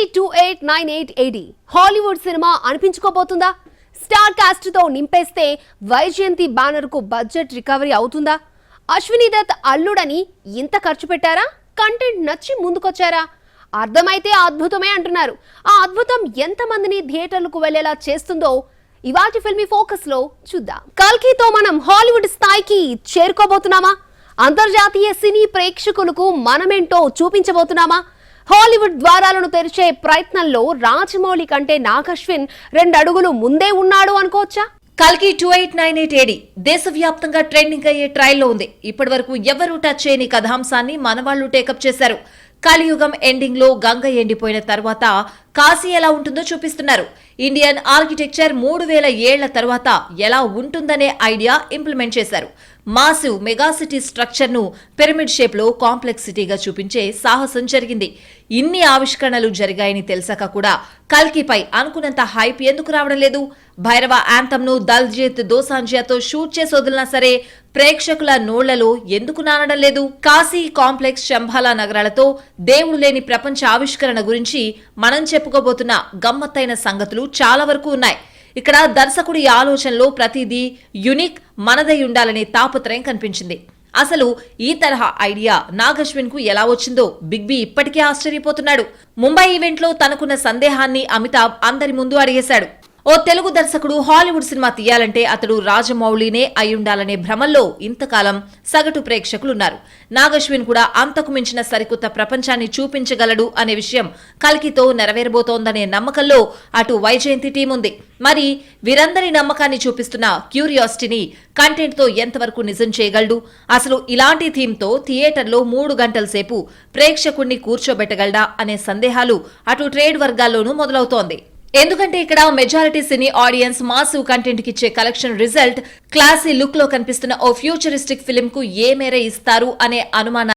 కల్కి 2898 AD Hollywood సినిమా అనిపించుకోబోతుందా? స్టార్ కాస్ట్ తో నింపేస్తే వైజయంతి బ్యానర్ కు బడ్జెట్ రికవరీ అవుతుందా? అశ్విని దత్ అల్లుడని ఇంత ఖర్చు పెట్టారా? కంటెంట్ నచ్చి ముందుకొచ్చారా? అర్థమైతే అద్భుతమే అంటున్నారు. ఆ అద్భుతం ఎంతమందిని థియేటర్లకు వెళ్లేలా చేస్తుందో ఇవాటి ఫిల్మీ ఫోకస్ లో చూద్దాం. కల్కితో మనం హాలీవుడ్ స్థాయికి చేరుకోబోతున్నామా? అంతర్జాతీయ సినీ ప్రేక్షకులకు మనమేంటో చూపించబోతున్నామా? హాలీవుడ్ ద్వారాలను తెరిచే ప్రయత్నంలో రాజమౌళి కంటే నాగ్ అశ్విన్ 2 అడుగులు ముందే ఉన్నాడు అనుకోవచ్చా? కల్కి 2898 AD దేశవ్యాప్తంగా ట్రెండింగ్ అయ్యే ట్రైల్లో ఉంది. ఇప్పటి వరకు ఎవరూ టచ్ చేయని కథాంశాన్ని మనవాళ్లు టేకప్ చేశారు. కలియుగం ఎండింగ్ లో గంగ ఎండిపోయిన తర్వాత కాశీ ఎలా ఉంటుందో చూపిస్తున్నారు. ఇండియన్ ఆర్కిటెక్చర్ 3000 ఏళ్ల తర్వాత ఎలా ఉంటుందనే ఐడియా ఇంప్లిమెంట్ చేశారు. మాసివ్ మెగాసిటీ స్ట్రక్చర్ ను పిరమిడ్ షేప్ లో కాంప్లెక్స్ సిటీగా చూపించే సాహసం జరిగింది. ఇన్ని ఆవిష్కరణలు జరిగాయని తెలిసాక కూడా కల్కిపై అనుకున్నంత హైప్ ఎందుకు రావడం లేదు? భైరవ యాంథమ్ ను దల్జీత్ దోసాంజియాతో షూట్ చేసి వదిలినా సరే ప్రేక్షకుల నోళ్లలో ఎందుకు నానడం లేదు? కాశీ, కాంప్లెక్స్, శంభాలా నగరాలతో దేవుడు లేని ప్రపంచ ఆవిష్కరణ గురించి మనం చెప్పుకోబోతున్న గమ్మత్తైన సంగతులు చాలా వరకు ఉన్నాయి. ఇక్కడ దర్శకుడి ఆలోచనలో ప్రతిదీ యునిక్, మనదై ఉండాలనే తాపత్రయం కనిపించింది. అసలు ఈ తరహా ఐడియా నాగ్ అశ్విన్ కు ఎలా వచ్చిందో బిగ్ బి ఇప్పటికే ఆశ్చర్యపోతున్నాడు. ముంబై ఈవెంట్ లో తనకున్న సందేహాన్ని అమితాబ్ అందరి ముందు అడిగేశాడు. ఓ తెలుగు దర్శకుడు హాలీవుడ్ సినిమా తీయాలంటే అతడు రాజమౌళినే అయ్యుండాలనే భ్రమల్లో ఇంతకాలం సగటు ప్రేక్షకులున్నారు. నాగ్ అశ్విన్ కూడా అంతకు మించిన సరికొత్త ప్రపంచాన్ని చూపించగలడు అనే విషయం కల్కితో నెరవేరబోతోందనే నమ్మకంలో అటు వైజయంతి టీం ఉంది. మరి వీరందరి నమ్మకాన్ని చూపిస్తున్న క్యూరియాసిటీని కంటెంట్ తో ఎంతవరకు నిజం చేయగలడు? అసలు ఇలాంటి థీమ్ తో థియేటర్లో 3 గంటల సేపు ప్రేక్షకుణ్ణి కూర్చోబెట్టగలడా అనే సందేహాలు అటు ట్రేడ్ వర్గాల్లోనూ మొదలవుతోంది. ఎందుకంటే ఇక్కడ majority cine audience massive content కిచ్చే కలెక్షన్ రిజల్ట్ క్లాసీ లుక్ లో కనిపిస్తున్న ఓ ఫ్యూచరిస్టిక్ ఫిల్మ్ కు ఏ మేర ఇస్తారు అనే అనుమానాలు